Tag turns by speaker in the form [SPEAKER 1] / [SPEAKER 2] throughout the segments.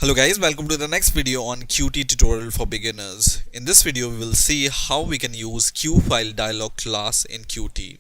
[SPEAKER 1] Hello guys, welcome to the next video on Qt tutorial for beginners. In this video we will see how we can use QFileDialog class in Qt.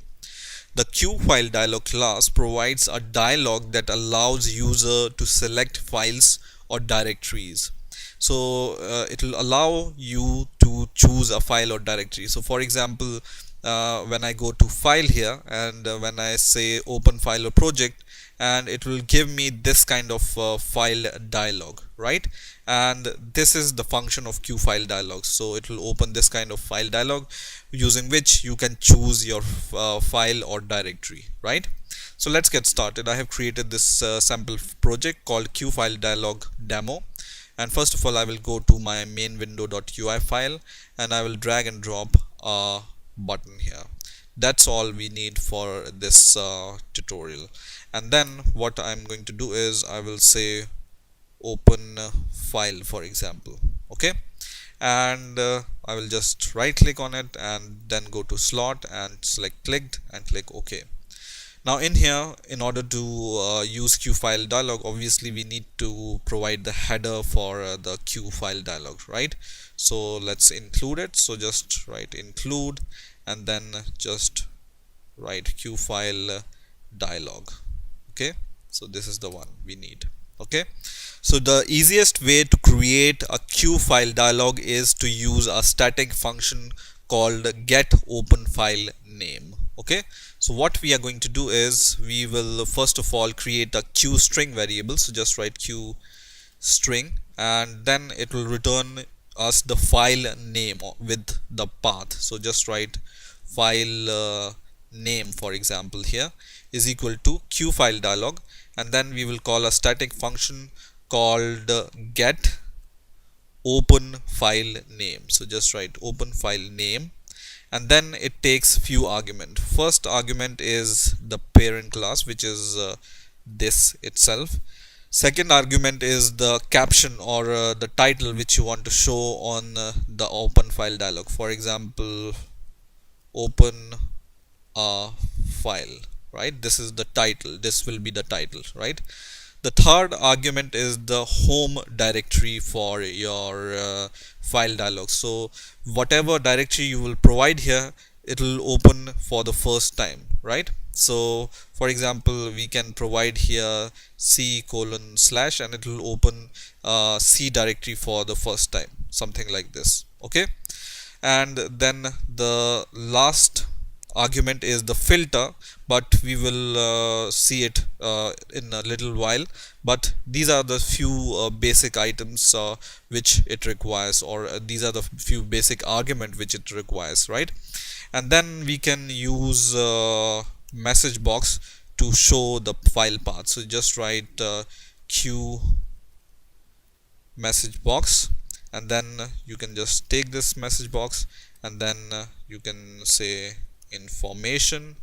[SPEAKER 1] The QFileDialog class provides a dialog that allows user to select files or directories. So it will allow you to choose a file or directory. So for example, when I go to file here and when I say open file or project, and it will give me this kind of file dialog, right? And this is the function of QFileDialog. So it will open this kind of file dialog using which you can choose your file or directory, right? So let's get started. I have created this sample project called QFileDialog demo, and first of all I will go to my main window.ui file and I will drag and drop a button here. That's all we need for this tutorial. And then what I'm going to do is I will say open file, for example. Okay, and I will just right click on it and then go to slot and select clicked and click OK. Now in here, in order to use QFileDialog, obviously we need to provide the header for the QFileDialog, right? So let's include it. So just write include and then just write QFileDialog. Okay, so this is the one we need. Okay, so the easiest way to create a QFileDialog is to use a static function called getOpenFileName. Okay, so what we are going to do is we will first of all create a QString variable. So just write QString and then it will return us the file name with the path. So just write file name, for example, here is equal to QFileDialog, and then we will call a static function called getOpenFileName. So just write openFileName, and then it takes few argument. First argument is the parent class, which is this itself. Second argument is the caption or the title which you want to show on the openFileDialog. For example, open a file, right? This is the title, this will be the title, right? The third argument is the home directory for your file dialog. So whatever directory you will provide here, it will open for the first time, right? So for example, we can provide here c:/ and it will open C directory for the first time, something like this. Okay, and then the last argument is the filter, but we will see it in a little while. But these are the few basic items which it requires, or these are the few basic argument which it requires, right? And then we can use message box to show the file path. So just write q message box, and then you can just take this message box and then you can say information,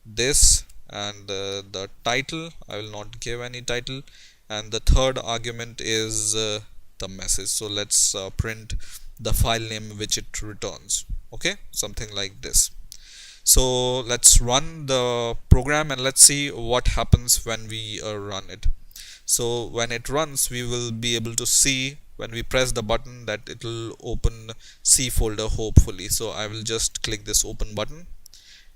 [SPEAKER 1] this, and the title. I will not give any title, and the third argument is the message. So let's print the file name which it returns. Okay, something like this. So let's run the program and let's see what happens when we run it. So when it runs, we will be able to see when we press the button that it will open C folder, hopefully. So I will just click this open button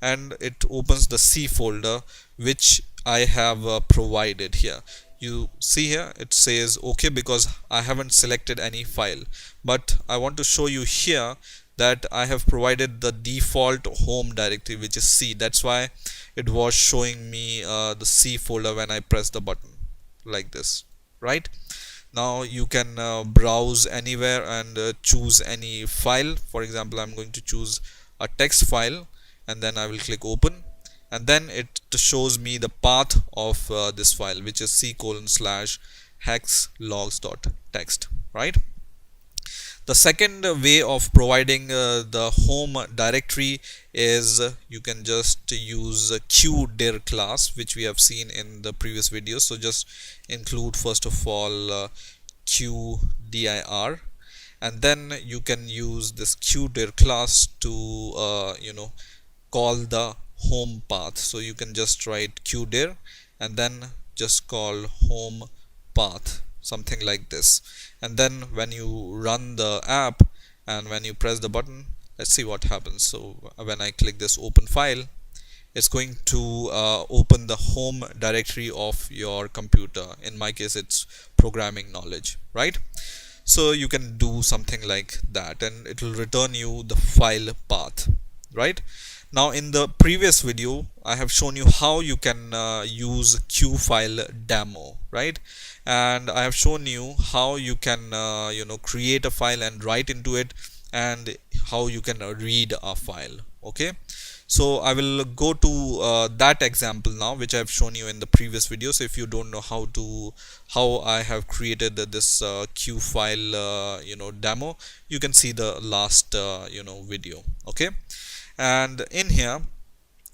[SPEAKER 1] and it opens the C folder which I have provided here. You see here it says OK because I haven't selected any file, but I want to show you here that I have provided the default home directory which is C. That's why it was showing me the C folder when I press the button like this, right? Now you can browse anywhere and choose any file. For example, I'm going to choose a text file and then I will click open, and then it shows me the path of this file, which is c:/hex logs.txt, right? The second way of providing the home directory is you can just use qdir class, which we have seen in the previous video. So just include first of all qdir, and then you can use this qdir class to call the home path. So you can just write qdir and then just call home path, something like this. And then when you run the app and when you press the button, let's see what happens. So when I click this open file, it's going to open the home directory of your computer. In my case, it's programming knowledge, right? So you can do something like that and it will return you the file path, right? Now in the previous video I have shown you how you can use QFileDemo, right? And I have shown you how you can create a file and write into it, and how you can read a file. Okay, so I will go to that example now, which I have shown you in the previous video. So if you don't know how I have created this QFile demo, you can see the last video. Okay, and in here,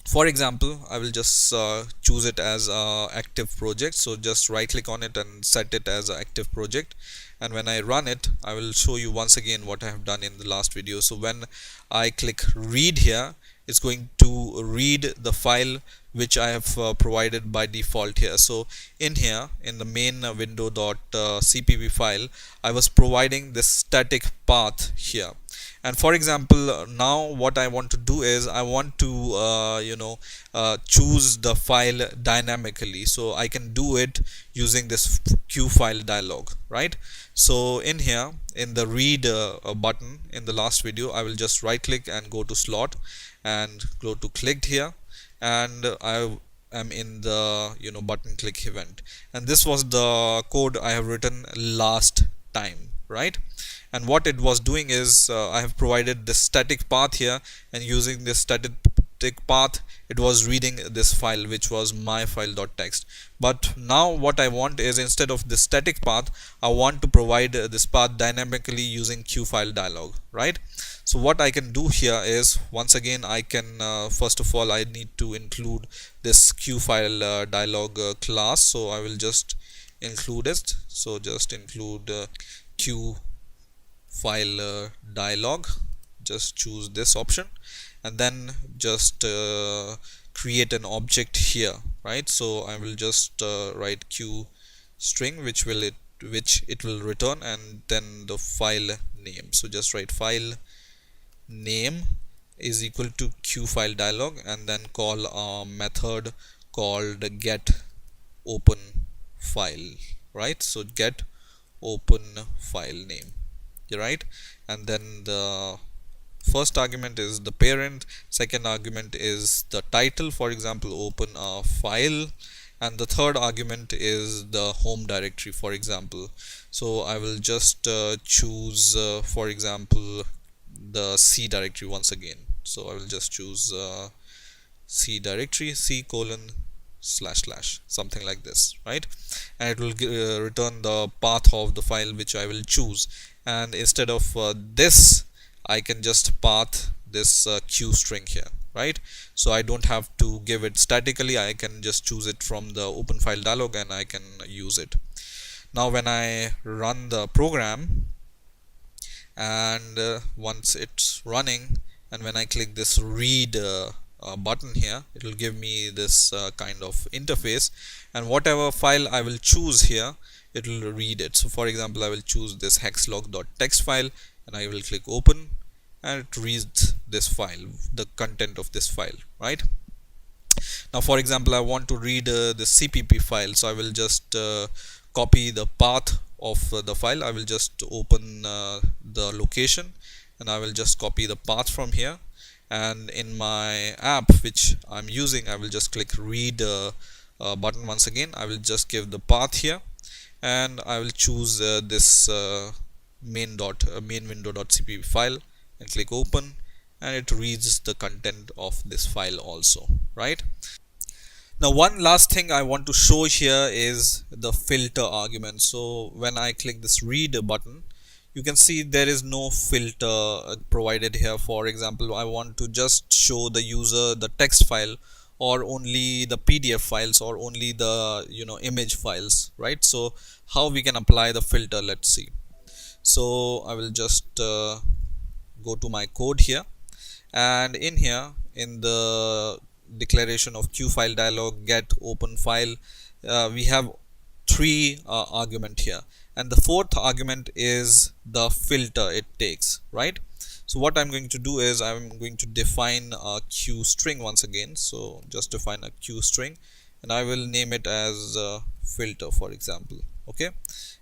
[SPEAKER 1] for example, I will just choose it as a active project. So just right click on it and set it as an active project, and when I run it, I will show you once again what I have done in the last video. So when I click read here, it's going to read the file which I have provided by default here. So in here, in the main window.cpp file, I was providing this static path here. And for example, now what I want to do is I want to choose the file dynamically. So I can do it using this QFile dialog, right? So in here, in the read button in the last video, I will just right click and go to slot and go to clicked here, and I am in the button click event, and this was the code I have written last time, right? And what it was doing is I have provided this static path here, and using this static path, it was reading this file, which was myfile.txt. But now what I want is, instead of this static path, I want to provide this path dynamically using QFile dialog, right? So what I can do here is, once again, I can first of all I need to include this QFile dialog class. So I will just include it. So just include QFile dialog, just choose this option, and then just create an object here, right? So I will just write Q string, which it will return, and then the file name. So just write file name is equal to QFile dialog, and then call a method called get open file, right? So get open file name, right? And then the first argument is the parent, second argument is the title, for example open a file, and the third argument is the home directory, for example. So I will just choose for example the C directory once again. So I will just choose C directory, C:// something like this, right? And it will return the path of the file which I will choose, and instead of this, I can just path this Q string here, right? So I don't have to give it statically, I can just choose it from the open file dialog and I can use it. Now when I run the program, and once it's running, and when I click this read button here, it will give me this kind of interface, and whatever file I will choose here, it will read it. So for example, I will choose this hexlog.txt file, and I will click open, and it reads this file, the content of this file, right? Now for example, I want to read the CPP file, so I will just copy the path of the file. I will just open the location, and I will just copy the path from here, and in my app which I'm using, I will just click read button once again. I will just give the path here, and I will choose this main window.cpp file and click open, and it reads the content of this file also, right? Now one last thing I want to show here is the filter argument. So when I click this read button, you can see there is no filter provided here. For example, I want to just show the user the text file, or only the PDF files, or only the image files, right? So how we can apply the filter, let's see. So I will just go to my code here, and in here, in the declaration of QFile dialog get open file, we have three argument here, and the fourth argument is the filter it takes, right? So what I'm going to do is I'm going to define a Q string once again. So just define a Q string, and I will name it as filter, for example. Okay,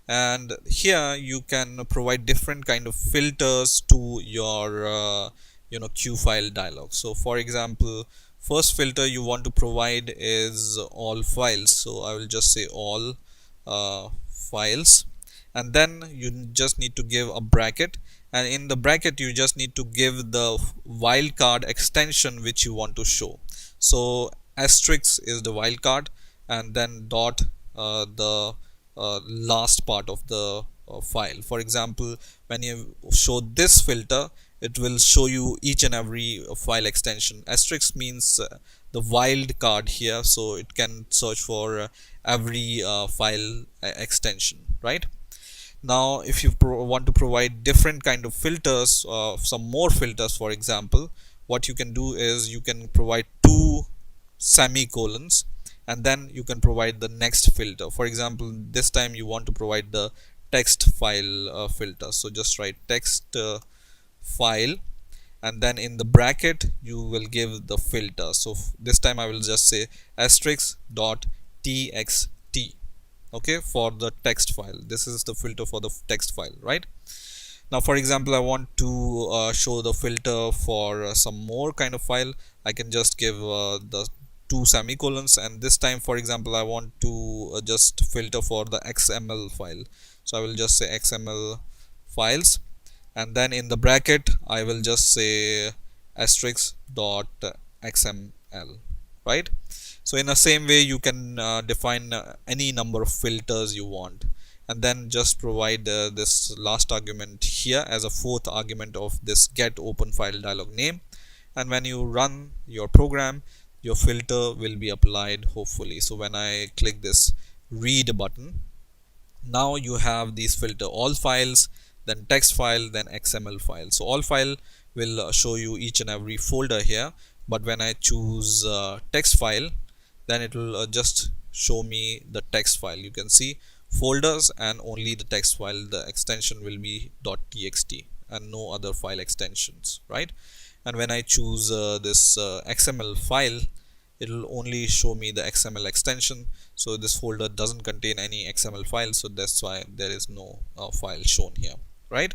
[SPEAKER 1] and here you can provide different kind of filters to your Q file dialog. So for example, first filter you want to provide is all files, so I will just say all files, and then you just need to give a bracket, and in the bracket you just need to give the wildcard extension which you want to show. So asterisk is the wildcard, and then dot the last part of the file. For example, when you show this filter, it will show you each and every file extension. Asterisk means the wildcard here, so it can search for every file extension, right? Now if you want to provide different kind of filters, some more filters, for example, what you can do is you can provide two semicolons, and then you can provide the next filter. For example, this time you want to provide the text file filter, so just write text file, and then in the bracket you will give the filter. So this time I will just say asterisk dot txt. Okay, for the text file, this is the filter for the text file, right? Now for example, I want to show the filter for some more kind of file. I can just give the two semicolons, and this time, for example, I want to just filter for the XML file, so I will just say XML files, and then in the bracket I will just say asterisk dot XML, right? So in the same way you can define any number of filters you want, and then just provide this last argument here as a fourth argument of this get open file dialog name, and when you run your program, your filter will be applied, hopefully. So when I click this read button, now you have these filter: all files, then text file, then XML file. So all file will show you each and every folder here, but when I choose text file, then it will just show me the text file. You can see folders and only the text file. The extension will be .txt and no other file extensions, right? And when I choose this XML file, it will only show me the XML extension. So this folder doesn't contain any XML file, so that's why there is no file shown here, right?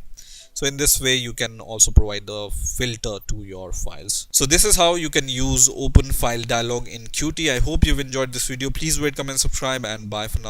[SPEAKER 1] So in this way you can also provide the filter to your files. So this is how you can use open file dialog in Qt. I hope you've enjoyed this video. Please rate, comment, subscribe, and bye for now.